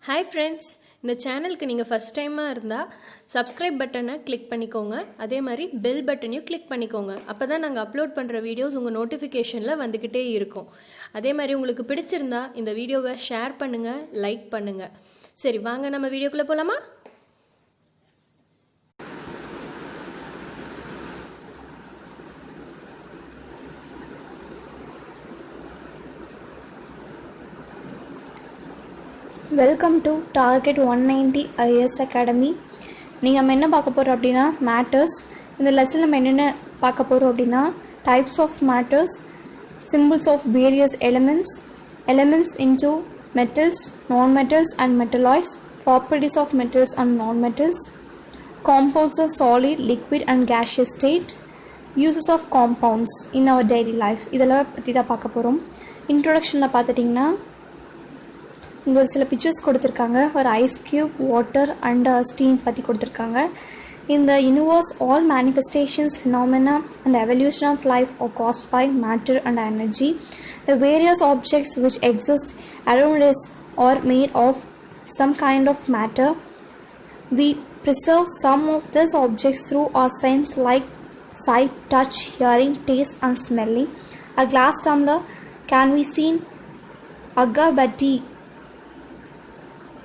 Hi friends, இந்த சேனலுக்கு நீங்கள் ஃபஸ்ட் டைமாக இருந்தால் சப்ஸ்கிரைப் பட்டனை கிளிக் பண்ணிக்கோங்க. அதே மாதிரி பெல் பட்டனையும் கிளிக் பண்ணிக்கோங்க. அப்போ தான் நாங்கள் அப்லோட் பண்ணுற வீடியோஸ் உங்கள் நோட்டிஃபிகேஷனில் வந்துக்கிட்டே இருக்கும். அதே மாதிரி உங்களுக்கு பிடிச்சிருந்தா இந்த வீடியோவை ஷேர் பண்ணுங்கள், லைக் பண்ணுங்கள். சரி, வாங்க நம்ம வீடியோக்குள்ளே போகலாமா? Welcome to target 190 IAS academy. நீங்கள் நம்ம என்ன பார்க்க போகிறோம் அப்படின்னா மேட்டர்ஸ். இந்த லெசன் நம்ம என்னென்ன பார்க்க போகிறோம் அப்படின்னா types of matters, symbols of various elements into metals, non metals and metalloids, properties of metals and non metals, compounds of solid, liquid and gaseous state, uses of compounds in our daily life. இதெல்லாம் பற்றி தான் பார்க்க போகிறோம். இன்ட்ரோடக்ஷனில் பார்த்துட்டிங்கன்னா இங்கே ஒரு சில pictures கொடுத்துருக்காங்க. ஒரு ice cube, water and steam பற்றி கொடுத்துருக்காங்க. In the universe, all manifestations, phenomena and evolution of life are caused by matter and energy. The various objects which exist around us are made of some kind of matter. We preserve some of these objects through our sense like sight, touch, hearing, taste and smelling. A glass tumbler can be seen. Agarbatti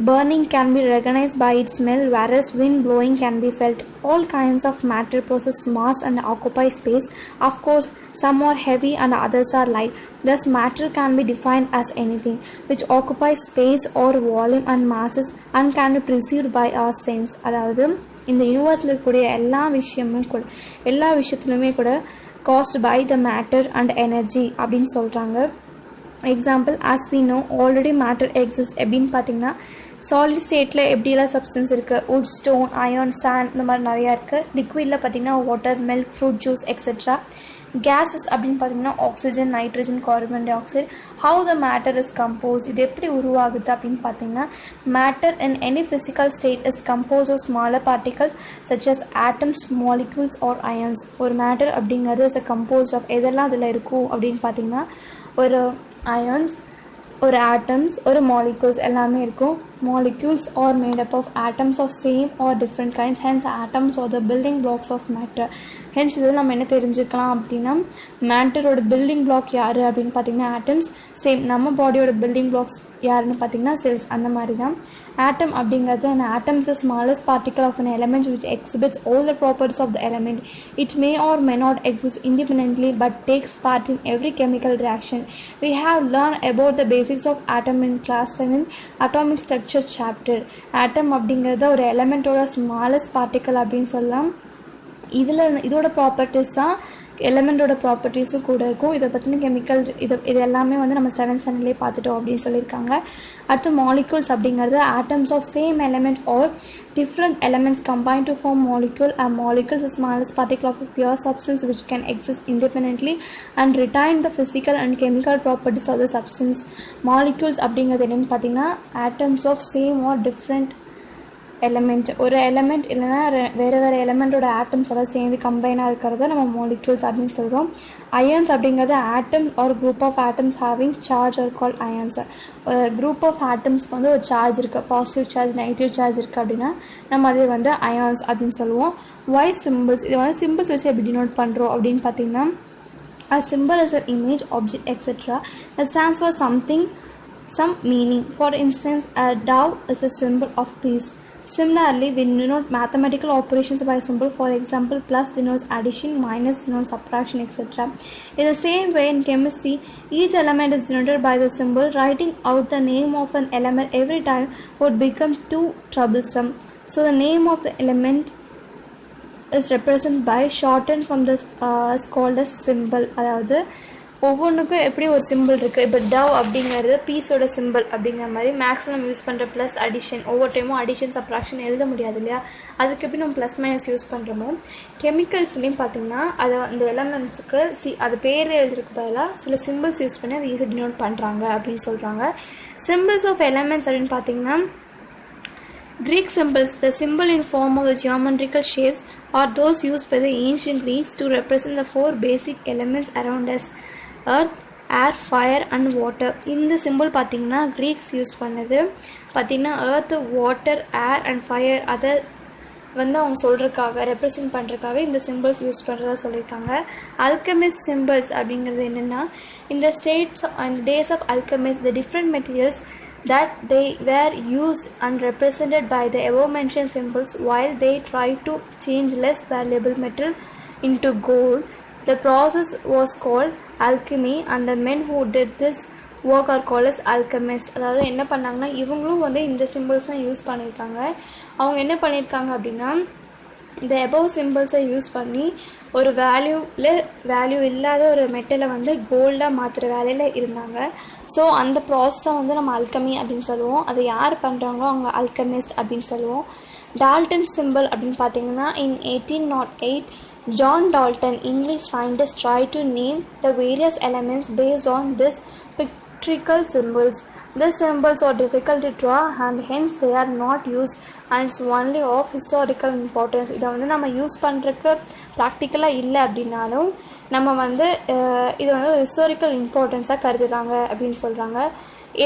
burning can be recognized by its smell, whereas wind blowing can be felt. All kinds of matter possess mass and occupy space. Of course, some are heavy and others are light. Thus, matter can be defined as anything which occupies space or volume and masses and can be perceived by our sense. அதாவது இந்த யூனிவர்ஸில் இருக்கக்கூடிய எல்லா விஷயத்துலையுமே கூட caused by the matter and energy அப்படின்னு சொல்கிறாங்க. Example, as we know already matter exists எப்படின்னு பார்த்தீங்கன்னா சாலிட் ஸ்டேட்டில் எப்படியெல்லாம் சப்ஸ்டன்ஸ் இருக்குது, wood, stone, iron, sand இந்த மாதிரி நிறையா இருக்குது. லிக்விடில் பார்த்திங்கன்னா water, milk, fruit juice etcetera. Gases அப்படின்னு பார்த்தீங்கன்னா oxygen, nitrogen, carbon dioxide. How the matter is compose, இது எப்படி உருவாகுது அப்படின்னு பார்த்தீங்கன்னா matter in any physical state is compose of smaller particles such as atoms, molecules or ions. ஒரு matter அப்படிங்கிறது is a compose of எதெல்லாம் அதில் இருக்கும் அப்படின்னு பார்த்தீங்கன்னா ஒரு ions, ஒரு atoms, ஒரு molecules எல்லாமே இருக்கும். Molecules are made up of atoms of same or different kinds. Hence atoms are the building blocks of matter. Hence இதில் நம்ம என்ன தெரிஞ்சுக்கலாம் அப்படின்னா மேட்டரோட பில்டிங் பிளாக் யார் அப்படின்னு பார்த்தீங்கன்னா ஆட்டம்ஸ். சேம் நம்ம பாடியோட பில்டிங் பிளாக்ஸ் யாருன்னு பார்த்தீங்கன்னா செல்ஸ். அந்த மாதிரி தான் ஆட்டம் அப்படிங்கிறது an atom is the smallest particle of an element which exhibits all the properties of the element. It may or may not exist independently but takes part in every chemical reaction. We have learned about the basics of atom in class 7 atomic structure chapter. Atom அப்படிங்கிறது ஒரு எலமெண்ட்டோட smallest particle அப்படின்னு சொல்லலாம். இதோட properties தான் எலமெண்டோட ப்ராப்பர்ட்டிஸும் கூட இருக்கும். இதை பற்றின கெமிக்கல் இது எல்லாமே நம்ம 7th ஸ்டாண்டர்ட்லேயே பார்த்துட்டோம் அப்படின்னு சொல்லியிருக்காங்க. அடுத்து மாலிக்யூல்ஸ் அப்படிங்கிறது atoms of same element or different elements combine to form molecule. And molecules is smallest particle of pure substance which can exist independently and retain the physical and chemical properties of the substance. Molecules அப்படிங்கிறது என்னென்னு பார்த்தீங்கன்னா atoms of same or different element. ஒரு element இல்லைனா வேறு எலமெண்ட்டோட atoms எல்லாம் சேர்ந்து கம்பைனாக இருக்கிறத நம்ம மாலிக்யூல்ஸ் அப்படின்னு சொல்கிறோம். அயன்ஸ் அப்படிங்கிறது atom or group of atoms having charge are called ions. Group of ஆட்டம்ஸ்க்கு ஒரு சார்ஜ் இருக்குது, பாசிட்டிவ் சார்ஜ், நெகட்டிவ் சார்ஜ் இருக்குது அப்படின்னா நம்ம அது அயான்ஸ் அப்படின்னு சொல்லுவோம். ஒய் சிம்பிள்ஸ், இது சிம்பிள்ஸ் வச்சு எப்படி டினோட் பண்ணுறோம் அப்படின்னு பார்த்தீங்கன்னா a symbol is an image, object, etc. that stands for something, some meaning. For instance, a dove is a symbol of peace. Similarly, we denote mathematical operations by symbol. For example, plus denotes addition, minus denotes subtraction, etc. In the same way, in chemistry, each element is denoted by the symbol. Writing out the name of an element every time would become too troublesome. So, the name of the element is represented by shortened from this is called as symbol. அதாவது ஒவ்வொன்றுக்கும் எப்படி ஒரு simple இருக்குது. இப்போ tau அப்படிங்கிறது பீஸோட simple அப்படிங்கிற மாதிரி மேக்ஸிமம் யூஸ் பண்ணுற ப்ளஸ் அடிஷன், ஒவ்வொரு டைமும் அடிஷன் சப்ராக்ஷன் எழுத முடியாது இல்லையா, அதுக்கு எப்படி நம்ம ப்ளஸ் மைனஸ் யூஸ் பண்ணுறோமோ கெமிக்கல்ஸ்லேயும் பார்த்திங்கன்னா அதை அந்த எலமெண்ட்ஸுக்கு அது பேர் எழுதுறதுக்கு பதிலாக சில சிம்பிள்ஸ் யூஸ் பண்ணி அதை ஈஸியாக டினோட் பண்ணுறாங்க அப்படின்னு சொல்கிறாங்க. சிம்பிள்ஸ் ஆஃப் எலமெண்ட்ஸ் அப்படின்னு பார்த்திங்கன்னா Greek symbols, the symbol in form of the geometrical shapes, are those used by the ancient Greeks to represent the 4 basic elements around us: earth, air, fire and water. இந்த symbol பார்த்திங்கன்னா Greeks use பண்ணது. பார்த்திங்கன்னா earth, water, air and fire அதை வந்து அவங்க சொல்கிறதுக்காக represent பண்ணுறதுக்காக இந்த சிம்பிள்ஸ் யூஸ் பண்ணுறதா சொல்லியிருக்காங்க. அல்கெமிஸ்ட் சிம்பிள்ஸ் அப்படிங்கிறது என்னென்னா, இந்த days of alchemist the different materials that they were used and represented by the above mentioned symbols while they tried to change less valuable metal into gold. The process was called alchemy and the men who did this work are called as alchemists. அதாவது என்ன பண்ணாங்கன்னா, இவங்களும் வந்து இந்த symbols தான் use பண்ணியிருக்காங்க. அவங்க என்ன பண்ணியிருக்காங்க அப்படின்னா, இந்த above சிம்பிள்ஸை யூஸ் பண்ணி ஒரு வேல்யூ இல்லாத ஒரு மெட்டலை வந்து கோல்டாக மாற்றுற வேலையில் இருந்தாங்க. ஸோ அந்த ப்ராசஸை வந்து நம்ம அல்கமி அப்படின்னு சொல்லுவோம். அதை யார் பண்ணுறாங்களோ அவங்க அல்கமிஸ்ட் அப்படின்னு சொல்லுவோம். டால்டன் சிம்பிள் அப்படின்னு பார்த்தீங்கன்னா, in 1808 John Dalton, English scientist, tried to name the various elements based on this pictorial symbols. These symbols are difficult to draw and hence they are not used and it's only of historical importance. இதை வந்து நம்ம use பண்ணுறதுக்கு ப்ராக்டிக்கலாக இல்லை அப்படின்னாலும் நம்ம வந்து இது வந்து ஒரு ஹிஸ்டாரிக்கல் இம்பார்ட்டன்ஸாக கருதுகிறாங்க அப்படின்னு சொல்கிறாங்க.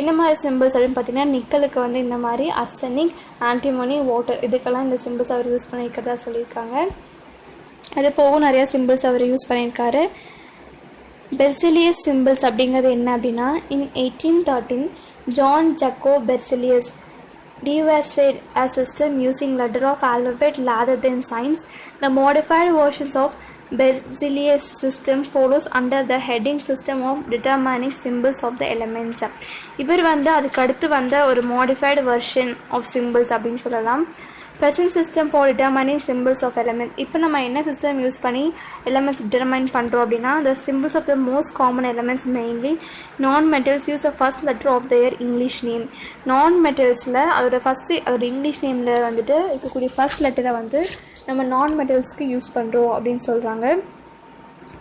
என்ன மாதிரி சிம்பிள்ஸ் அப்படின்னு பார்த்தீங்கன்னா, நிக்கலுக்கு வந்து இந்த மாதிரி அர்சனிக், ஆன்டிமோனி, வாட்டர் இதுக்கெல்லாம் இந்த சிம்பிள்ஸ் அவர் யூஸ் பண்ணியிருக்கிறதா சொல்லியிருக்காங்க. அது போக நிறையா சிம்பிள்ஸ் அவர் யூஸ் பண்ணியிருக்காரு. பெர்சிலியஸ் சிம்பிள்ஸ் அப்படிங்கிறது என்ன அப்படின்னா, in 1813 John Jacob Berzelius devised a system using letter of alphabet rather than signs. The modified versions of Berzelius system follows under the heading system of determining symbols of the elements. இவர் வந்து அதுக்கு அடுத்து வந்த ஒரு modified version of symbols அப்படின்னு சொல்லலாம். present system for determining symbols of elements. இப்போ நம்ம என்ன சிஸ்டம் யூஸ் பண்ணி எலமெண்ட்ஸ் டிட்டர்மைன் பண்ணுறோம் அப்படின்னா, the symbols of the most common elements mainly non-metals use the first letter of their English name. non-metals-ல அதோட அதோட இங்கிலீஷ் நேமில் வந்துட்டு இருக்கக்கூடிய ஃபர்ஸ்ட் லெட்டரை வந்து நம்ம non-metals-க்கு யூஸ் பண்ணுறோம் அப்படின்னு சொல்கிறாங்க.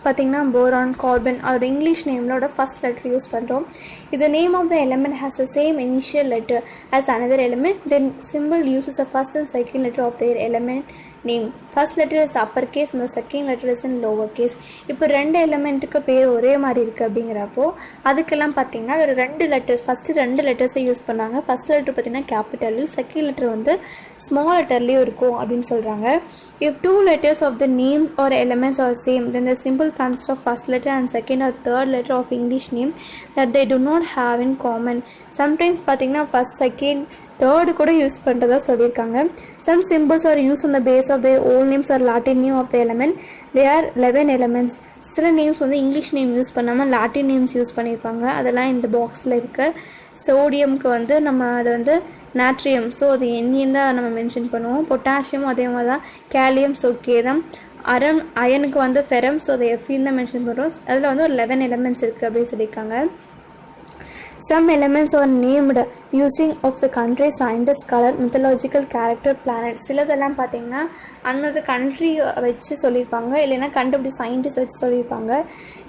பார்த்திங்கன்னா போரான், கார்பன் அதோட இங்கிலீஷ் நேம்லோட ஃபர்ஸ்ட் லெட்டர் யூஸ் பண்ணுறோம். If the name of the element has the same initial letter as another element, then symbol uses the first and second letter of their element name. First letter is upper case and the second letter is in lower case. இப்போ ரெண்டு எலிமெண்ட்டுக்கு பேர் ஒரே மாதிரி இருக்குது அப்படிங்கிறப்போ அதுக்கெல்லாம் பார்த்திங்கன்னா ஒரு ஃபஸ்ட்டு ரெண்டு லெட்டர்ஸை யூஸ் பண்ணாங்க. ஃபஸ்ட் லெட்டர் பார்த்திங்கன்னா கேபிட்டல்லையும் செகண்ட் லெட்டர் வந்து ஸ்மால் லெட்டர்லேயும் இருக்கும் அப்படின்னு சொல்கிறாங்க. If two letters of the names or elements are same, then the symbol consists of first letter and second or third letter of English name that they do not have in common. Sometimes பார்த்திங்கன்னா first, second, third கூட use பண்ணுறதா சொல்லியிருக்காங்க. Some symbols are used on the base of their old names or Latin name of the element. They are 11 elements. சில names வந்து English name use பண்ணாமல் Latin names use பண்ணியிருப்பாங்க. அதெல்லாம் இந்த பாக்ஸில் இருக்குது. சோடியம்க்கு வந்து நம்ம அதை வந்து நாட்ரியம், ஸோ அது எண்ணியும் தான் நம்ம மென்ஷன் பண்ணுவோம். பொட்டாசியம் அதே மாதிரி தான். Gallium, so கேதம். அயனுக்கு வந்து ஃபெரம், ஸோ அதை எஃப்இன்னு தான் மென்ஷன் பண்ணுறோம். அதில் வந்து ஒரு 11 எலிமெண்ட்ஸ் இருக்குது அப்படின்னு சொல்லியிருக்காங்க. Some elements are named using of the country, scientist, color, mythological character, planet. சிலதெல்லாம் பார்த்தீங்கன்னா அந்தந்த கண்ட்ரி வச்சு சொல்லியிருப்பாங்க, இல்லைன்னா கண்டுபிடிச்ச சயின்டிஸ்ட் வச்சு சொல்லியிருப்பாங்க.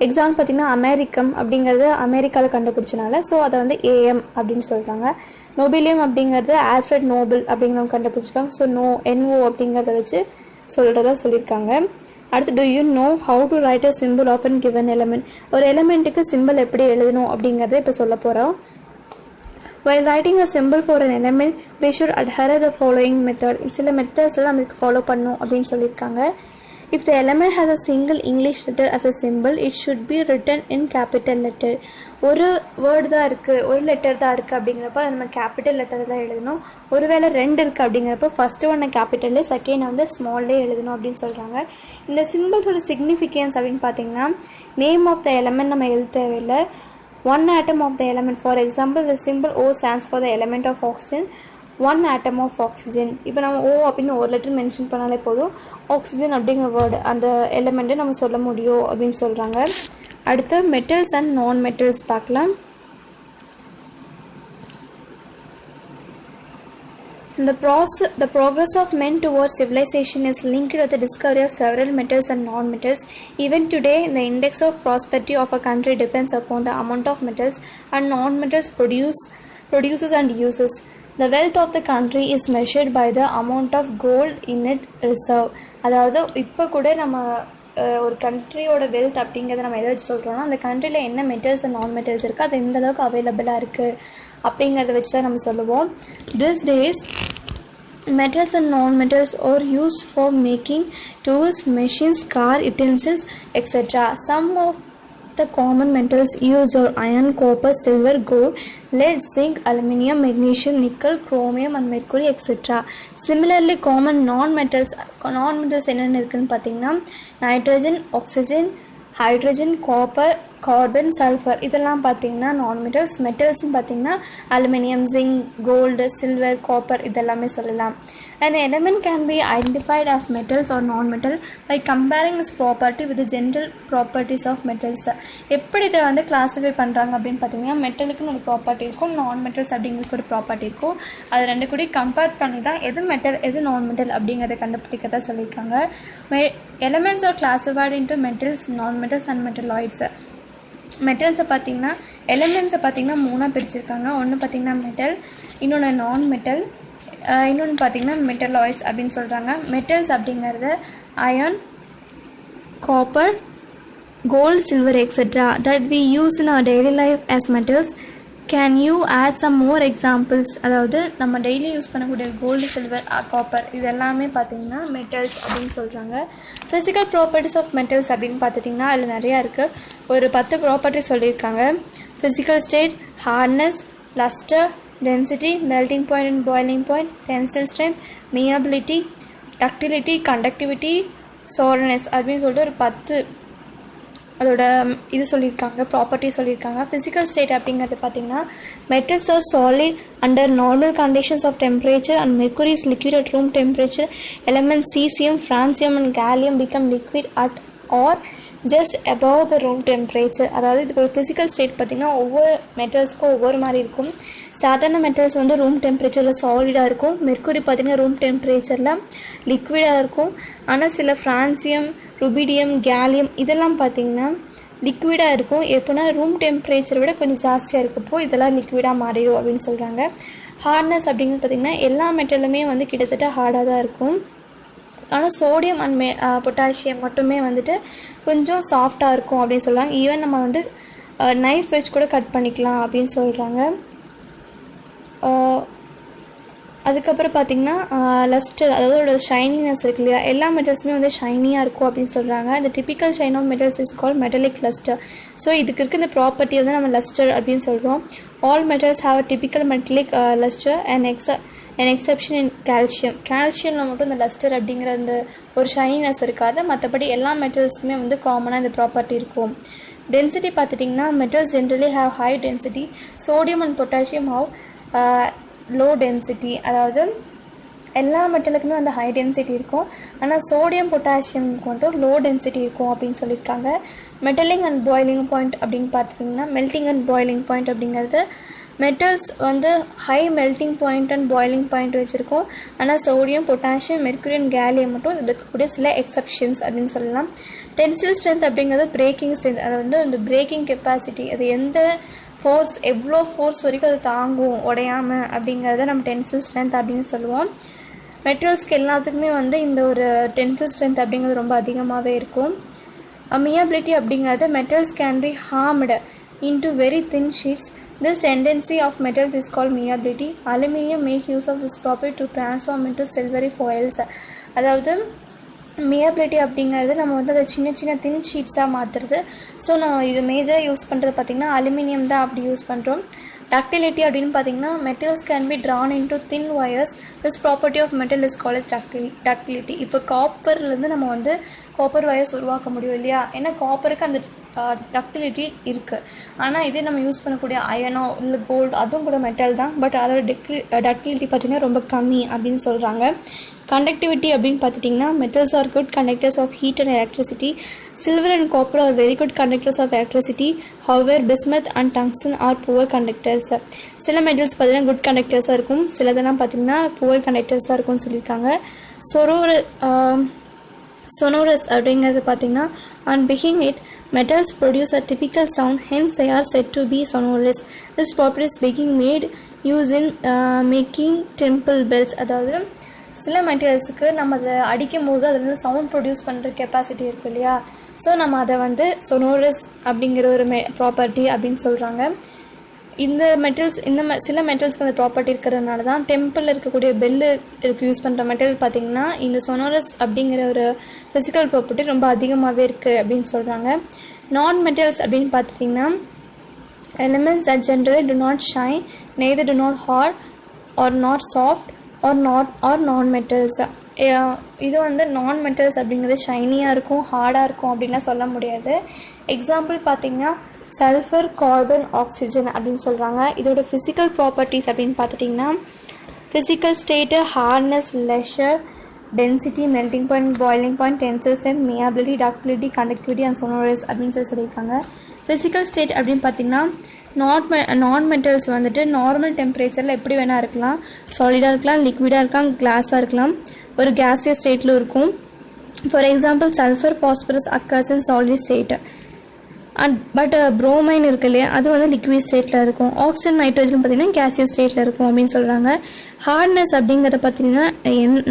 எக்ஸாம்பிள் பார்த்திங்கன்னா அமெரிக்கம் அப்படிங்கிறது அமெரிக்காவில் கண்டுபிடிச்சனால ஸோ அதை வந்து ஏஎம் அப்படின்னு சொல்கிறாங்க. நோபிலியம் அப்படிங்கிறது ஆல்ஃப்ரெட் நோபல் அப்படிங்கிறவங்க கண்டுபிடிச்சிருக்காங்க. ஸோ NO அப்படிங்கிறத வச்சு சொல்கிறதா சொல்லியிருக்காங்க. அடுத்து, do you know how to write a symbol of a given element? ஒரு எலிமெண்ட்டுக்கு சிம்பிள் எப்படி எழுதணும் அப்படிங்கிறத இப்போ சொல்ல போகிறோம். While writing a symbol for an element, we should adhere the following method. சில மெத்தட்ஸில் நம்மளுக்கு ஃபாலோ பண்ணணும் அப்படின்னு சொல்லியிருக்காங்க. If the element has a single English letter as a symbol, it should be written in capital letter. ஒரு word தான் இருக்குது, ஒரு letter தான் இருக்குது அப்படிங்கிறப்ப அதை நம்ம கேபிட்டல் லெட்டர் தான் எழுதணும். ஒருவேளை ரெண்டு இருக்குது அப்படிங்கிறப்ப ஃபஸ்ட்டு ஒன்று கேபிட்டல்லே, செகண்ட் வந்து ஸ்மால்லே எழுதணும் அப்படின்னு சொல்கிறாங்க. இந்த சிம்பிள்ஸோட சிக்னிஃபிகன்ஸ் அப்படின்னு பார்த்தீங்கன்னா, நேம் ஆஃப் த எலமெண்ட் நம்ம எழுத தேவையில்லை. One atom of the element. For example, the symbol O stands for the element of oxygen. 1 atom of oxygen. இப்போ நம்ம O அப்படின்னு ஒரு லெட்டர் மென்ஷன் பண்ணாலே போதும், ஆக்சிஜன் அப்படிங்கிற வேர்டு அந்த எலிமெண்ட்டை நம்ம சொல்ல முடியும் அப்படின்னு சொல்கிறாங்க. அடுத்து மெட்டல்ஸ் அண்ட் நான் மெட்டல்ஸ் பார்க்கலாம். The progress of men towards civilization is linked with the discovery of several metals and non-metals. Even today, the index of prosperity of a country depends upon the amount of metals and non-metals produces and uses. The wealth of the country is measured by the amount of gold in its reserve. அதாவது இப்போ கூட நம்ம ஒரு கண்ட்ரியோட wealth அப்படிங்கிறத நம்ம எதை வச்சு சொல்கிறோம்னா அந்த கண்ட்ரியில் என்ன மெட்டல்ஸ் அண்ட் நான் மெட்டல்ஸ் இருக்குது அது எந்த அளவுக்கு அவைலபிளாக இருக்குது அப்படிங்கிறத வச்சு தான் நம்ம சொல்லுவோம். This days metals and non-metals are used for making tools, machines, car, utensils, etc. Some of the common metals used are iron, copper, silver, gold, lead, zinc, aluminum, magnesium, nickel, chromium and mercury, etc. Similarly, common non-metals என்னென்ன இருக்குன்னு பார்த்தீங்கன்னா nitrogen, oxygen, hydrogen, copper, carbon, sulphur இதெல்லாம் பார்த்திங்கன்னா non metals. மெட்டல்ஸ்னு பார்த்திங்கன்னா aluminium, zinc, gold, silver, copper இதெல்லாமே சொல்லலாம். An element can be identified as metals or non-metal by comparing its property with the general properties of metals. எப்படி இதை வந்து classify பண்ணுறாங்க அப்படின்னு பார்த்தீங்கன்னா மெட்டலுக்குன்னு ஒரு ப்ராப்பர்ட்டி இருக்கும், நான் மெட்டல்ஸ் அப்படிங்கிறதுக்கு ஒரு ப்ராப்பர்ட்டி இருக்கும். அது ரெண்டு கூட கம்பேர் பண்ணி தான் எது மெட்டல் எது நான் மெட்டல் அப்படிங்கிறத கண்டுபிடிக்க தான் சொல்லியிருக்காங்க. Elements are classified into metals, non-metals and metalloids. மெட்டல்ஸை பார்த்திங்கன்னா எலிமெண்ட்ஸை பார்த்திங்கன்னா மூணாக பிரிச்சிருக்காங்க. ஒன்று பார்த்திங்கன்னா மெட்டல், இன்னொன்று நான் மெட்டல், இன்னொன்று பார்த்திங்கன்னா மெட்டலாய்ட்ஸ் அப்படின்னு சொல்கிறாங்க. மெட்டல்ஸ் அப்படிங்கிறது iron, copper, gold, silver, etc. that we use in our daily life as metals. Can you add some more examples? அதாவது நம்ம டெய்லி யூஸ் பண்ணக்கூடிய கோல்டு, சில்வர், காப்பர் இது எல்லாமே பார்த்திங்கன்னா மெட்டல்ஸ் அப்படின்னு சொல்கிறாங்க. ஃபிசிக்கல் ப்ராப்பர்ட்டிஸ் ஆஃப் மெட்டல்ஸ் அப்படின்னு பார்த்துட்டிங்கன்னா அதில் நிறையா இருக்குது. ஒரு 10 ப்ராப்பர்ட்டி சொல்லியிருக்காங்க. Physical state, hardness, lustre, density, melting point and boiling point, tensile strength, malleability, ductility, conductivity, சோர்னஸ் அப்படின்னு சொல்லிட்டு ஒரு 10 அதோட இது சொல்லியிருக்காங்க, ப்ராப்பர்ட்டி சொல்லியிருக்காங்க. ஃபிசிக்கல் ஸ்டேட் அப்படிங்கிறது பார்த்திங்கன்னா metals are solid under normal conditions of temperature and mercury is liquid at room temperature. Element caesium, francium and gallium become liquid at or just above the room temperature. அதாவது இதுக்கு ஒரு physical state பார்த்திங்கன்னா ஒவ்வொரு மெட்டல்ஸ்க்கும் ஒவ்வொரு மாதிரி இருக்கும். சாதாரண metals வந்து ரூம் டெம்பரேச்சரில் சாலிடாக இருக்கும். மெர்க்குரி பார்த்திங்கன்னா ரூம் டெம்பரேச்சரில் லிக்விடாக இருக்கும். ஆனால் சில ஃப்ரான்சியம், ருபீடியம், கேலியம் இதெல்லாம் பார்த்திங்கன்னா லிக்விடாக இருக்கும். எப்போனா ரூம் டெம்பரேச்சரை விட கொஞ்சம் ஜாஸ்தியாக இருக்கப்போ இதெல்லாம் லிக்விடாக மாறிடும் அப்படின்னு சொல்கிறாங்க. ஹார்ட்னஸ் அப்படிங்கிறது பார்த்திங்கன்னா எல்லா மெட்டலுமே வந்து கிட்டத்தட்ட ஹார்டாக தான் இருக்கும். ஆனால் சோடியம் அண்ட் பொட்டாசியம் மட்டுமே வந்துட்டு கொஞ்சம் சாஃப்டாக இருக்கும் அப்படின்னு சொல்கிறாங்க. ஈவன் நம்ம வந்து நைஃப் வச்சு கூட கட் பண்ணிக்கலாம் அப்படின்னு சொல்கிறாங்க. அதுக்கப்புறம் பார்த்திங்கன்னா லஸ்டர், அதாவது அதோட ஷைனினஸ் இருக்கு இல்லையா, எல்லா மெட்டல்ஸுமே வந்து ஷைனியாக இருக்கும் அப்படின்னு சொல்கிறாங்க. இந்த typical shine of metals is call metallic lustre. So இதுக்கு இருக்க இந்த ப்ராப்பர்ட்டி வந்து நம்ம லஸ்டர் அப்படின்னு சொல்கிறோம். All metals have a typical metallic lustre an exception in calcium. கால்சியமில் மட்டும் இந்த லஸ்டர் அப்படிங்கிற அந்த ஒரு ஷைனினஸ் இருக்காது. மற்றபடி எல்லா மெட்டல்ஸுக்குமே வந்து காமனாக இந்த ப்ராப்பர்ட்டி இருக்கும். டென்சிட்டி பார்த்துட்டிங்கன்னா metals generally have high density. Sodium and potassium have low density. அதாவது எல்லா மெட்டலுக்குமே வந்து ஹை டென்சிட்டி இருக்கும். ஆனால் சோடியம், பொட்டாசியம்க்கு மட்டும் லோ டென்சிட்டி இருக்கும் அப்படின்னு சொல்லியிருக்காங்க. மெட்டலிங் அண்ட் பாய்லிங் பாயிண்ட் அப்படின்னு பார்த்துட்டிங்கன்னா மெல்ட்டிங் அண்ட் பாய்லிங் பாயிண்ட் அப்படிங்கிறது மெட்டல்ஸ் வந்து high melting point and boiling point வச்சுருக்கோம். ஆனால் sodium, potassium, mercury and gallium மட்டும் இருக்கக்கூடிய சில எக்ஸப்ஷன்ஸ் அப்படின்னு சொல்லலாம். டென்சில் ஸ்ட்ரென்த் அப்படிங்கிறது பிரேக்கிங் ஸ்ட்ரென்த், அது வந்து அந்த பிரேக்கிங் கெப்பாசிட்டி, அது எந்த ஃபோர்ஸ் எவ்வளோ ஃபோர்ஸ் வரைக்கும் அது தாங்கும் உடையாமல் அப்படிங்கிறத நம்ம டென்சில் ஸ்ட்ரென்த் அப்படின்னு சொல்லுவோம். மெட்டல்ஸ்க்கு எல்லாத்துக்குமே வந்து இந்த ஒரு டென்சில் ஸ்ட்ரென்த் அப்படிங்கிறது ரொம்ப அதிகமாகவே இருக்கும். மியபிலிட்டி அப்படிங்கிறது metals can B harmed into very thin sheets. This tendency of metals is called miability. Aluminium make use of this property to transform into silvery foils. அதாவது மியபிலிட்டி அப்படிங்கிறது நம்ம வந்து அதை சின்ன சின்ன தின் ஷீட்ஸாக மாற்றுறது. ஸோ நம்ம இது மேஜராக யூஸ் பண்ணுறது பார்த்திங்கன்னா அலுமினியம் தான் அப்படி யூஸ் பண்ணுறோம். டக்டிலிட்டி அப்படின்னு பார்த்திங்கன்னா metals can be drawn into thin wires. This property of metal is called ductility. இப்போ காப்பர்லேருந்து நம்ம வந்து காப்பர் ஒயர்ஸ் உருவாக்க முடியும் இல்லையா, ஏன்னா காப்பருக்கு அந்த டக்டிலிட்டி இருக்குது. ஆனால் இதே நம்ம யூஸ் பண்ணக்கூடிய அயனோ இல்லை கோல்டு அதுவும் கூட மெட்டல் தான், பட் அதோட டக்டிலிட்டி பார்த்திங்கன்னா ரொம்ப கம்மி அப்படின்னு சொல்கிறாங்க. கண்டக்டிவிட்டி அப்படின்னு பார்த்துட்டிங்கன்னா metals are good conductors of heat and electricity. Silver and copper are very good conductors of electricity. However bismuth and tungsten are poor conductors. சில மெட்டல்ஸ் பார்த்திங்கன்னா குட் கண்டக்டர்ஸாக இருக்கும், சிலதெல்லாம் பார்த்திங்கன்னா புவர் கண்டக்டர்ஸாக இருக்கும்னு சொல்லியிருக்காங்க. sonorous அப்படிங்கிறது பார்த்திங்கன்னா on being it metals produce a typical sound, hence they are said to be sonorous. This property is being made use in making temple bells. அதாவது சில மெட்டீரியல்ஸுக்கு நம்ம அதை அடிக்கும் போது அதில் சவுண்ட் ப்ரொடியூஸ் பண்ணுற கெப்பாசிட்டி இருக்குது இல்லையா, ஸோ நம்ம அதை வந்து சொனோரஸ் அப்படிங்கிற ஒரு ப்ராப்பர்ட்டி அப்படின்னு சொல்கிறாங்க. இந்த மெட்டீரியல்ஸ் சில மெட்டீரியல்ஸ்க்கு அந்த ப்ராப்பர்ட்டி இருக்கிறதுனால தான் டெம்பிளில் இருக்கக்கூடிய பெல்லு யூஸ் பண்ணுற மெட்டீரியல் பார்த்திங்கன்னா இந்த சொனோரஸ் அப்படிங்கிற ஒரு ஃபிசிக்கல் ப்ராப்பர்ட்டி ரொம்ப அதிகமாகவே இருக்குது அப்படின்னு சொல்கிறாங்க. நான் மெட்டீரியல்ஸ் அப்படின்னு பார்த்துட்டிங்கன்னா elements that generally do not shine, neither do not hard or not soft or non-metals. இது வந்து நான் மெட்டல்ஸ் அப்படிங்கிறது ஷைனியாக இருக்கும், ஹார்டாக இருக்கும் அப்படின்லாம் சொல்ல முடியாது. எக்ஸாம்பிள் பார்த்திங்கன்னா சல்ஃபர், கார்பன், ஆக்சிஜன் அப்படின்னு சொல்கிறாங்க. இதோட ஃபிசிக்கல் ப்ராப்பர்ட்டிஸ் அப்படின்னு பார்த்துட்டிங்கன்னா physical state, hardness, lustre, density, melting point, boiling point, tensile strength, malleability, ductility, conductivity and sonorous அப்படின்னு சொல்லியிருக்காங்க. ஃபிசிக்கல் ஸ்டேட் அப்படின்னு பார்த்திங்கன்னா நான் மெட்டல்ஸ் வந்துட்டு நார்மல் டெம்பரேச்சரில் எப்படி வேணால் இருக்கலாம், சாலிடாக இருக்கலாம், லிக்விடாக இருக்கலாம், கிளாஸாக இருக்கலாம், ஒரு கேஸியஸ் ஸ்டேட்டில் இருக்கும். For example sulphur, phosphorus occurs in solid state. But bromine இருக்கு இல்லையா, அது வந்து லிக்விட் ஸ்டேட்டில் இருக்கும். ஆக்சிஜன், நைட்ரோஜன் பார்த்திங்கன்னா கேஸியஸ் ஸ்டேட்டில் இருக்கும் அப்படின்னு சொல்கிறாங்க. ஹார்ட்னஸ் அப்படிங்கிறத பார்த்திங்கன்னா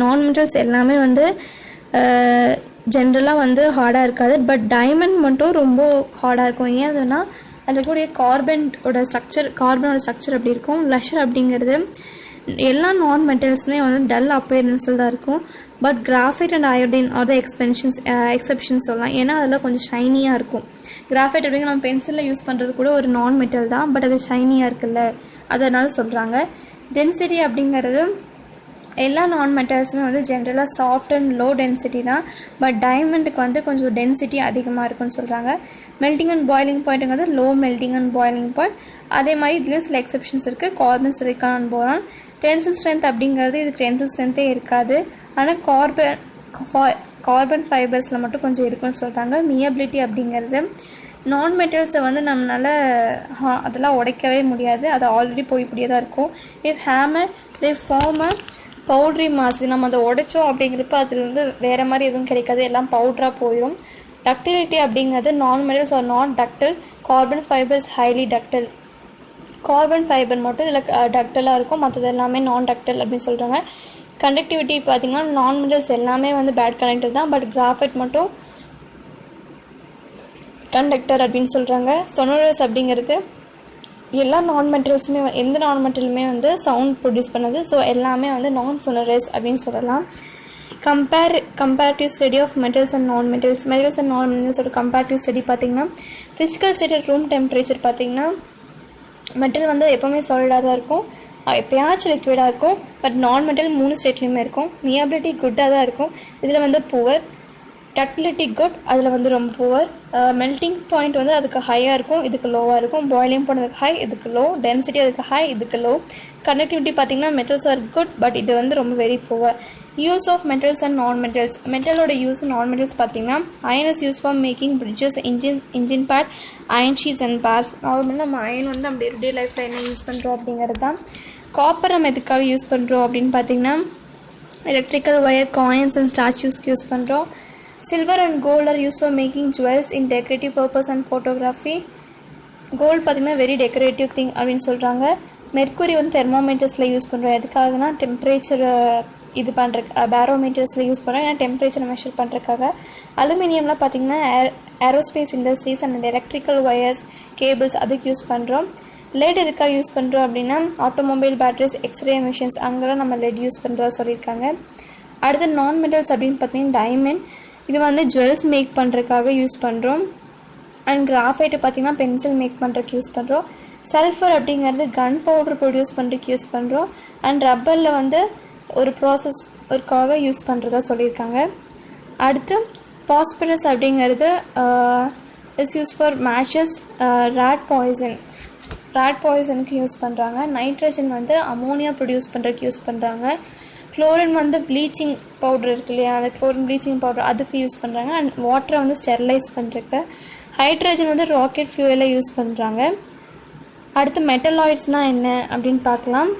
நான் மெட்டல்ஸ் எல்லாமே வந்து ஜென்ரலாக வந்து ஹார்டாக இருக்காது, பட் டைமண்ட் மட்டும் ரொம்ப ஹார்டாக இருக்கும். ஏன் அதுனா அதில் கூடிய கார்பனோட ஸ்ட்ரக்சர் அப்படி இருக்கும். லெஷர் அப்படிங்கிறது எல்லா நான் மெட்டல்ஸுமே வந்து டல் அப்பேரன்ஸில் தான் இருக்கும். But graphite and iodine R the exceptions சொல்லலாம், ஏன்னா அதில் கொஞ்சம் ஷைனியாக இருக்கும். கிராஃபைட் அப்படிங்கிற நம்ம பென்சிலில் யூஸ் பண்ணுறது கூட ஒரு நான் மெட்டல் தான், பட் அது ஷைனியாக இருக்குல்ல, அதனால சொல்கிறாங்க. டென்சிட்டி அப்படிங்கிறது எல்லா நான் மெட்டல்ஸுமே வந்து ஜென்ரலாக சாஃப்ட் அண்ட் லோ டென்சிட்டி தான், பட் டைமண்டுக்கு வந்து கொஞ்சம் டென்சிட்டி அதிகமாக இருக்குன்னு சொல்கிறாங்க. மெல்டிங் அண்ட் பாய்லிங் பாயிண்ட்டுங்கிறது low melting and boiling point. அதே மாதிரி இதுலேயும் சில எக்ஸெப்ஷன்ஸ் இருக்குது. Carbon, silicon and boron. Tensile strength அப்படிங்கிறது இதுக்கு டென்சில் ஸ்ட்ரென்த்தே இருக்காது, ஆனால் கார்பன் ஃபைபர்ஸில் மட்டும் கொஞ்சம் இருக்குன்னு சொல்கிறாங்க. மியபிலிட்டி அப்படிங்கிறது நான் மெட்டல்ஸை வந்து நம்மளால் அதெல்லாம் உடைக்கவே முடியாது, அது ஆல்ரெடி பொடியாக தான் இருக்கும். If hammer they form powdery mass, நம்ம அதை உடைச்சோம் அப்படிங்கிறப்ப அதில் வந்து வேறு மாதிரி எதுவும் கிடைக்காது, எல்லாம் பவுட்ராக போயிடும். டக்டிலிட்டி அப்படிங்கிறது நான் metals are not ductile, carbon fibres highly ductile. Carbon fibre மட்டும் இதில் டக்டலாக இருக்கும், மற்றது எல்லாமே நான் டக்டில் அப்படின்னு சொல்கிறாங்க. கண்டக்டிவிட்டி பார்த்திங்கன்னா நான் மெட்டல்ஸ் எல்லாமே வந்து பேட் கண்டக்டர் தான், பட் கிராஃபைட் மட்டும் கண்டக்டர் அப்படின்னு சொல்கிறாங்க. சொனோரஸ் அப்படிங்கிறது எல்லா நான் மெட்டல்ஸுமே எந்த நான் மெட்டலுமே வந்து சவுண்ட் ப்ரொடியூஸ் பண்ணுது, ஸோ எல்லாமே வந்து நான் சொனோரஸ் அப்படின்னு சொல்லலாம். Comparative study of metals and non மெட்டல்ஸோட கம்பேரிட்டிவ் ஸ்டடி பார்த்திங்கன்னா ஃபிசிக்கல் ஸ்டேட் ரூம் டெம்பரேச்சர் பார்த்திங்கன்னா மெட்டல் வந்து எப்போவுமே சாலிடாக தான் இருக்கும், எப்போயாச்சும் லிக்விடாக இருக்கும். பட் நான் மெட்டல் 3 ஸ்டேட்லேயுமே இருக்கும். மியபிலிட்டி குட்டாக தான் இருக்கும், இதில் வந்து புவர். டக்டிலிட்டி குட், அதில் வந்து ரொம்ப புவர். மெல்டிங் பாயிண்ட் வந்து அதுக்கு ஹையாக இருக்கும், இதுக்கு லோவாக இருக்கும். பாய்லிங் பாயிண்ட் அதுக்கு ஹை, இதுக்கு லோ. டென்சிட்டி அதுக்கு ஹை, இதுக்கு லோ. கண்டக்டிவிட்டி பார்த்திங்கன்னா மெட்டல்ஸ் ஆர் குட், பட் இது வந்து ரொம்ப very poor. Use of metals and non metals. மெட்டலோட யூஸ் நான் மெட்டல்ஸ் பார்த்திங்கன்னா iron is use for making bridges, engine bed, iron sheets and bars. நார்மலாக நம்ம அயன் வந்து நம்ம டே லைஃப்பில் என்ன யூஸ் பண்ணுறோம் அப்படிங்கிறது தான். காப்பர் நம்ம எதுக்காக யூஸ் பண்ணுறோம் அப்படின்னு பார்த்திங்கன்னா எலக்ட்ரிக்கல் ஒயர், காயின்ஸ் அண்ட் ஸ்டாச்சூஸ்க்கு யூஸ் பண்ணுறோம். Silver and gold are used for making jewels in decorative purpose and photography. Gold பார்த்திங்கன்னா வெரி டெக்கரேட்டிவ் திங் அப்படின்னு சொல்கிறாங்க. மெர்க்குரி வந்து தெர்மோமீட்டர்ஸில் யூஸ் பண்ணுறோம், எதுக்காகனா டெம்பரேச்சரை இது பண்ணுற பேரோமீட்டர்ஸில் யூஸ் பண்ணுறோம், ஏன்னா டெம்பரேச்சரை மெஷர் பண்ணுறதுக்காக. அலுமினியம்லாம் பார்த்திங்கன்னா aerospace industries and electrical wires, cables அதுக்கு யூஸ் பண்ணுறோம். லெட் எதுக்காக யூஸ் பண்ணுறோம் அப்படின்னா ஆட்டோமொபைல் பேட்டரிஸ், எக்ஸ்ரே மிஷின்ஸ் அங்கெல்லாம் நம்ம லெட் யூஸ் பண்ணுறதா சொல்லியிருக்காங்க. அடுத்து நான் மெட்டல்ஸ் அப்படின்னு பார்த்திங்கன்னா டைமண்ட், இது வந்து ஜுவல்ஸ் மேக் பண்ணுறதுக்காக யூஸ் பண்ணுறோம். அண்ட் கிராஃபைட்டு பார்த்திங்கன்னா பென்சில் மேக் பண்ணுறதுக்கு யூஸ் பண்ணுறோம். சல்ஃபர் அப்படிங்கிறது கன் பவுடர் ப்ரொடியூஸ் பண்ணுறதுக்கு யூஸ் பண்ணுறோம். அண்ட் ரப்பரில் வந்து ஒரு ப்ராசஸ்க்காக யூஸ் பண்ணுறதா சொல்லியிருக்காங்க. அடுத்து பாஸ்பரஸ் அப்படிங்கிறது is use for matches, rat பாய்சனுக்கு யூஸ் பண்ணுறாங்க. நைட்ரஜன் வந்து அமோனியா ப்ரொடியூஸ் பண்ணுறதுக்கு யூஸ் பண்ணுறாங்க. குளோரின் வந்து ப்ளீச்சிங் பவுடர் இருக்கு இல்லையா, அந்த குளோரின் ப்ளீச்சிங் பவுடர் அதுக்கு யூஸ் பண்ணுறாங்க. அண்ட் வாட்டரை வந்து ஸ்டெர்லைஸ் பண்ணுறதுக்கு. ஹைட்ரஜன் வந்து ராக்கெட் ஃபியூவலை யூஸ் பண்ணுறாங்க. அடுத்து மெட்டலாய்ட்ஸ்னால் என்ன அப்படின்னு பார்க்கலாம்.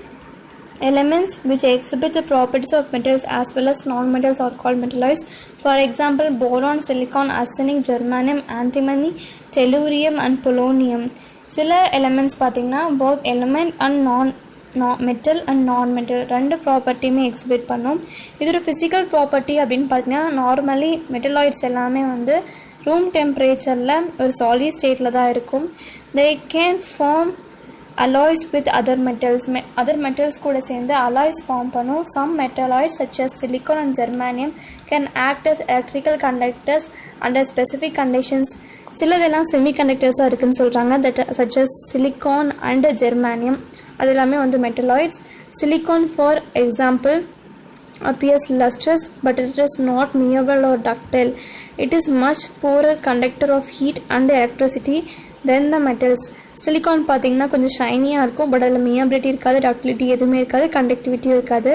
Elements which exhibit the properties of metals as well as non-metals are called metalloids. For example, boron, silicon, arsenic, germanium, antimony, tellurium and polonium. சில எலிமெண்ட்ஸ் பார்த்திங்கன்னா both element and metal and நான் metal ரெண்டு ப்ராப்பர்ட்டியுமே exhibit பண்ணும். இதோட physical property அப்படின்னு பார்த்தீங்கன்னா normally metalloids எல்லாமே வந்து ரூம் டெம்பரேச்சரில் ஒரு சாலிட் ஸ்டேட்டில் தான் இருக்கும். They can form alloys with other metals கூட சேர்ந்து alloys ஃபார்ம் பண்ணும். Some metalloids such as silicon and germanium can act as electrical conductors under specific conditions. சிலதெல்லாம் செமிகண்டக்டர்ஸாக இருக்குன்னு சொல்கிறாங்க, that such as silicon and germanium. அது எல்லாமே வந்து metalloids. Silicon for example appears lustrous but it is not malleable or ductile. It is much poorer conductor of heat and electricity than the metals. Silicon பார்த்தீங்கன்னா கொஞ்சம் ஷைனியாக இருக்கும், but அதில் மியபிலிட்டி இருக்காது, ductility எதுவுமே இருக்காது, கண்டக்டிவிட்டியும் இருக்காது.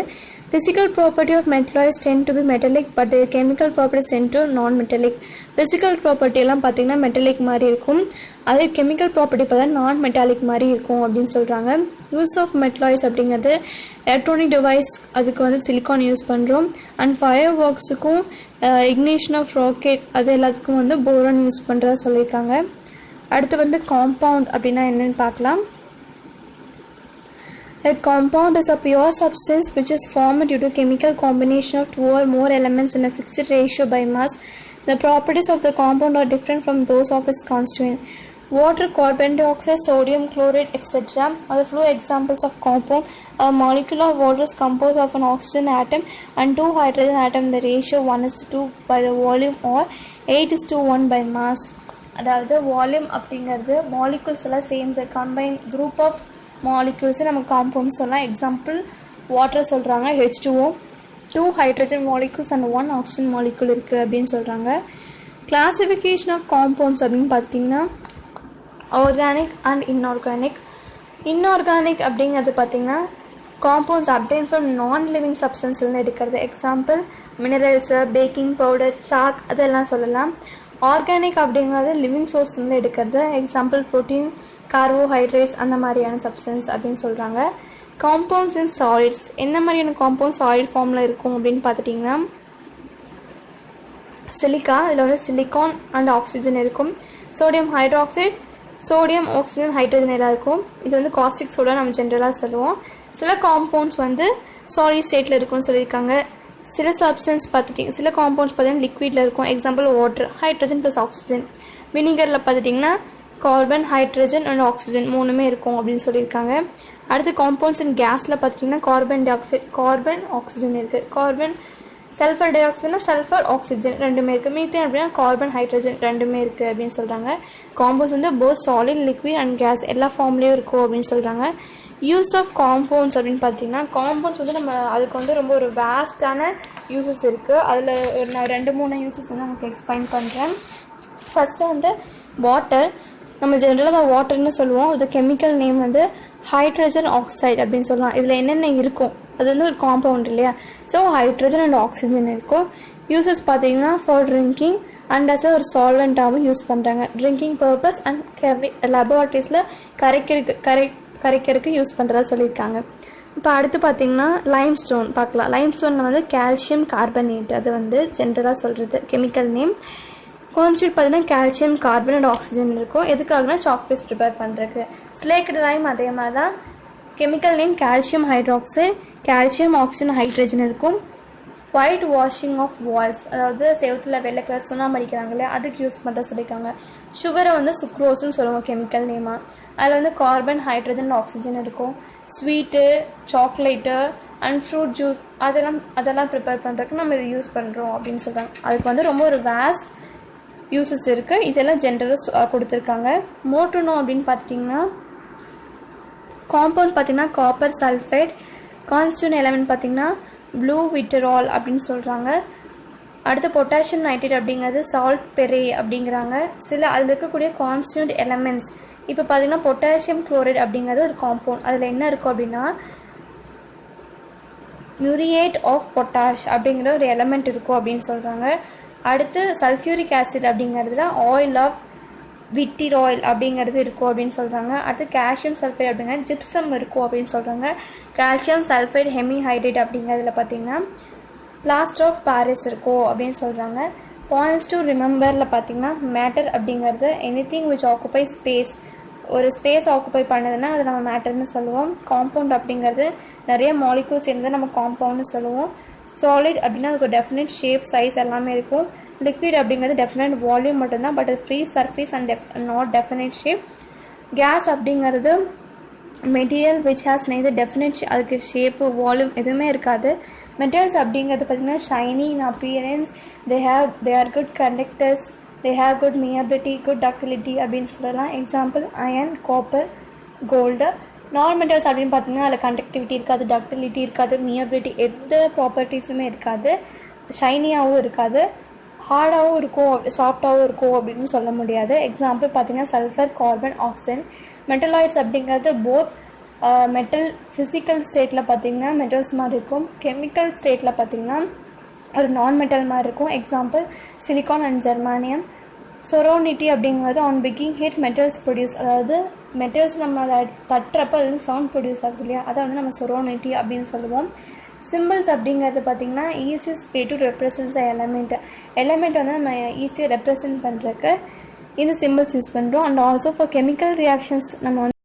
Physical property of metalloids tend to be metallic but chemical properties tend to non metallic. Physical property எல்லாம் பார்த்தீங்கன்னா மெட்டலிக் மாதிரி இருக்கும், அதே கெமிக்கல் ப்ராப்பர்ட்டி பார்த்தா நான் மெட்டாலிக் மாதிரி இருக்கும் அப்படின்னு சொல்கிறாங்க. யூஸ் ஆஃப் மெட்டலாய்ட்ஸ் அப்படிங்கிறது எலக்ட்ரானிக் டிவைஸ், அதுக்கு வந்து சிலிக்கான் யூஸ் பண்ணுறோம். அண்ட் ஃபயர் ஒர்க்ஸுக்கும் இக்னிஷன் ஆஃப் ராக்கெட் அது எல்லாத்துக்கும் வந்து போரான் யூஸ் பண்ணுறதா சொல்லியிருக்காங்க. அடுத்து வந்து காம்பவுண்ட் அப்படின்னா என்னன்னு பார்க்கலாம். A compound is a pure substance which is formed due to chemical combination of two or more elements in a fixed ratio by mass. The properties of the compound are different from those of its constituent. Water, carbon dioxide, sodium chloride, etc. are the few examples of compound. A molecule of water is composed of an oxygen atom and two hydrogen atoms. The ratio 1:2 by the volume or 8:1 by mass. அதாவது volume அப்படிங்கிறது molecules எல்லாம் சேர்ந்து combine group of மாலிகுல்ஸை நம்ம compounds சொல்லலாம். Example water சொல்கிறாங்க, H2O, 2 hydrogen molecules and 1 oxygen molecule இருக்குது அப்படின்னு சொல்கிறாங்க. கிளாசிஃபிகேஷன் ஆஃப் காம்பவுண்ட்ஸ் அப்படின்னு பார்த்திங்கன்னா ஆர்கானிக் அண்ட் இன்ஆர்கானிக். இன்ஆர்கானிக் அப்படிங்கிறது பார்த்திங்கன்னா compounds obtain from non living சப்ஸ்டன்ஸ்லேருந்து எடுக்கிறது. Example minerals, baking powder, chalk அதெல்லாம் சொல்லலாம். ஆர்கானிக் அப்படிங்கிறது லிவிங் சோர்ஸ்லேருந்து எடுக்கிறது. எக்ஸாம்பிள் ப்ரோட்டீன், கார்போஹைட்ரேட்ஸ் அந்த மாதிரியான சப்ஸ்டன்ஸ் அப்படின்னு சொல்கிறாங்க. காம்பவுண்ட்ஸ் இன் சாலிட்ஸ், என்ன மாதிரியான காம்பவுண்ட் சாலிட் ஃபார்மில் இருக்கும் அப்படின்னு பார்த்துட்டிங்கன்னா சிலிக்கா, இதில் வந்து சிலிக்கான் அண்ட் ஆக்சிஜன் இருக்கும். Sodium hydroxide, sodium oxygen hydrogen எல்லாம் இருக்கும். இது வந்து காஸ்டிக் சோடா நம்ம ஜென்ரலாக சொல்லுவோம். சில காம்பவுண்ட்ஸ் வந்து சாலிட் ஸ்டேட்டில் இருக்கும்னு சொல்லியிருக்காங்க. சில சப்ஸ்டன்ஸ் பார்த்துட்டிங்க, சில காம்பவுண்ட்ஸ் பார்த்தீங்கன்னா லிக்விடில் இருக்கும். Example water, hydrogen plus oxygen. வினிகரில் பார்த்துட்டிங்கன்னா கார்பன், ஹைட்ரஜன் அண்ட் ஆக்சிஜன் மூணுமே இருக்கும் அப்படின்னு சொல்லியிருக்காங்க. அடுத்து காம்பவுண்ட்ஸ் இன் கேஸில் பார்த்துட்டிங்கன்னா carbon dioxide, carbon oxygen இருக்குது. கார்பன் சல்ஃபர் டை ஆக்சைடுனா சல்ஃபர் ஆக்சிஜன் ரெண்டுமே இருக்குது. மீத்தேன் அப்படின்னா கார்பன் ஹைட்ரஜன் ரெண்டுமே இருக்குது அப்படின்னு சொல்கிறாங்க. காம்பவுண்ட்ஸ் வந்து both solid, liquid and gas எல்லா ஃபார்ம்லேயும் இருக்கும் அப்படின்னு சொல்கிறாங்க. யூஸ் ஆஃப் காம்பவுண்ட்ஸ் அப்படின்னு பார்த்தீங்கன்னா காம்பவுண்ட்ஸ் வந்து நம்ம அதுக்கு வந்து ரொம்ப ஒரு வேஸ்டான யூசஸ் இருக்குது. அதில் நான் 2-3 யூசஸ் வந்து நமக்கு எக்ஸ்பிளைன் பண்ணுறேன். ஃபஸ்ட்டு வந்து வாட்டர், நம்ம ஜென்ரலாக வாட்டர்னு சொல்லுவோம். இது கெமிக்கல் நேம் வந்து ஹைட்ரஜன் ஆக்சைடு அப்படின்னு சொல்லலாம். இதில் என்னென்ன இருக்கும், அது வந்து ஒரு காம்பவுண்ட் இல்லையா, ஸோ ஹைட்ரஜன் அண்ட் ஆக்சிஜன் இருக்கும். யூசஸ் பார்த்தீங்கன்னா ஃபார் ட்ரிங்கிங் அண்ட் அஸ் ஒரு சால்வெண்ட்டாகவும் யூஸ் பண்ணுறாங்க. ட்ரிங்கிங் பர்பஸ் அண்ட் லெபார்ட்ரிஸில் கரைக்கிறதுக்கு யூஸ் பண்ணுறதா சொல்லியிருக்காங்க. இப்போ அடுத்து பார்த்திங்கன்னா லைம்ஸ்டோன் பார்க்கலாம். லைம்ஸ்டோனில் வந்து கால்சியம் கார்பனேட், அது வந்து ஜென்ரலாக சொல்கிறது கெமிக்கல் நேம். கான்ஸ்டியூட் பார்த்திங்கன்னா கால்சியம் கார்பன் அண்ட் ஆக்சிஜன் இருக்கும். எதுக்காகனா சாக்லேட்ஸ் ப்ரிப்பேர் பண்ணுறதுக்கு. ஸ்லேக்டு லைம் அதே மாதிரி தான், chemical name calcium hydroxide, calcium oxygen hydrogen இருக்கும். ஒயிட் வாஷிங் ஆஃப் வால்ஸ், அதாவது செவத்தில் வெள்ளை கலர் சுண்ணாம்பு அடிக்கிறாங்களே அதுக்கு யூஸ் பண்ணுற சொல்லியிருக்காங்க. சுகரை வந்து சுக்ரோஸ்ன்னு சொல்லுவோம் கெமிக்கல் நேமாக. அதில் வந்து கார்பன், ஹைட்ரஜன், ஆக்சிஜன் இருக்கும். Sweet, chocolate and fruit juice அதெல்லாம் ப்ரிப்பேர் பண்ணுறதுக்கு நம்ம இதை யூஸ் பண்ணுறோம் அப்படின்னு சொல்கிறாங்க. அதுக்கு வந்து ரொம்ப ஒரு வேஸ்ட் யூசஸ் இருக்குது. இதெல்லாம் ஜென்ரலாக கொடுத்துருக்காங்க. மோட்டோனோ அப்படின்னு பார்த்துட்டிங்கன்னா காம்பவுண்ட் பார்த்திங்கன்னா காப்பர் சல்ஃபைட். கான்ஸ்டியூண்ட் எலமெண்ட் பார்த்திங்கன்னா ப்ளூ விட்டரால் அப்படின்னு சொல்கிறாங்க. அடுத்து பொட்டாசியம் நைட்ரேட் அப்படிங்கிறது சால்ட் பெரே அப்படிங்கிறாங்க. சில அதில் இருக்கக்கூடிய கான்ஸ்டியூண்ட் எலமெண்ட்ஸ் இப்போ பார்த்திங்கன்னா பொட்டாசியம் குளோரைட் அப்படிங்கிறது ஒரு காம்பவுண்ட். அதில் என்ன இருக்கும் அப்படின்னா மியூரியேட் ஆஃப் பொட்டாஷ் அப்படிங்கிற ஒரு எலமெண்ட் இருக்கும் அப்படின்னு சொல்கிறாங்க. அடுத்து சல்ஃபியூரிக் ஆசிட் அப்படிங்கிறதுல ஆயில் ஆஃப் விட்டிராயில் அப்படிங்கிறது இருக்கும் அப்படின்னு சொல்கிறாங்க. அடுத்து கால்சியம் சல்ஃபைட் அப்படிங்கிறது ஜிப்சம் இருக்கும் அப்படின்னு சொல்கிறாங்க. கால்சியம் சல்ஃபைட் ஹெமிஹைட்ரேட் அப்படிங்கிறதுல பார்த்திங்கன்னா பிளாஸ்டர் ஆஃப் பாரிஸ் இருக்கும் அப்படின்னு சொல்கிறாங்க. பாயிண்ட்ஸ் டு ரிமெம்பரில் பார்த்திங்கன்னா மேட்டர் அப்படிங்கிறது எனிதிங் விச் ஆக்குபை ஸ்பேஸ், ஒரு ஸ்பேஸ் ஆக்குப்பை பண்ணுதுன்னா அது நம்ம மேட்டர்னு சொல்லுவோம். காம்பவுண்ட் அப்படிங்கிறது நிறைய மாலிகூல்ஸ் சேர்ந்து நம்ம காம்பவுண்ட்னு சொல்லுவோம். சாலிட் அப்படின்னா அதுக்கு டெஃபினட் ஷேப், சைஸ் எல்லாமே இருக்கும். லிக்விட் அப்படிங்கிறது டெஃபினட் வால்யூம் மட்டும்தான், but free surface and not definite shape. Gas அப்படிங்கிறது material which has neither definite, அதுக்கு ஷேப்பு வால்யூம் எதுவுமே இருக்காது. மெட்டீரியல்ஸ் அப்படிங்கிறது பார்த்திங்கன்னா shiny in appearance, they are good conductors, they have good malleability, good ductility அப்படின்னு சொல்லலாம். Example iron, copper, gold. Non metals அப்படின்னு பார்த்தீங்கன்னா அதில் கண்டக்டிவிட்டி இருக்காது, டக்டிலிட்டி இருக்காது, மியபிலிட்டி எந்த ப்ராப்பர்ட்டிஸுமே இருக்காது, ஷைனியாகவும் இருக்காது, ஹார்டாகவும் இருக்கும், சாஃப்டாகவும் இருக்கும் அப்படின்னு சொல்ல முடியாது. எக்ஸாம்பிள் பார்த்தீங்கன்னா சல்ஃபர், கார்பன், ஆக்சிஜன். மெட்டலாய்ட்ஸ் அப்படிங்கிறது போத் மெட்டல் ஃபிசிக்கல் ஸ்டேட்டில் பார்த்திங்கன்னா மெட்டல்ஸ் மாதிரி இருக்கும், கெமிக்கல் ஸ்டேட்டில் பார்த்திங்கன்னா ஒரு நான் மெட்டல் மாதிரி இருக்கும். எக்ஸாம்பிள் சிலிக்கான் அண்ட் ஜெர்மானியம். சொரோனிட்டி அப்படிங்கிறது on picking heat metals produce, அதாவது மெட்டல்ஸ் நம்ம அதை தட்டுறப்போ அது சவுண்ட் ப்ரொடியூஸ் ஆகுது இல்லையா, அதை வந்து நம்ம சொரோனிட்டி அப்படின்னு சொல்லுவோம். சிம்பிள்ஸ் அப்படிங்கிறது பார்த்திங்கன்னா easiest way to represent the element வந்து நம்ம ஈஸியாக ரெப்ரசன்ட் பண்ணுறதுக்கு இந்த சிம்பிள்ஸ் யூஸ் பண்ணுறோம். And also for chemical reactions நம்ம வந்து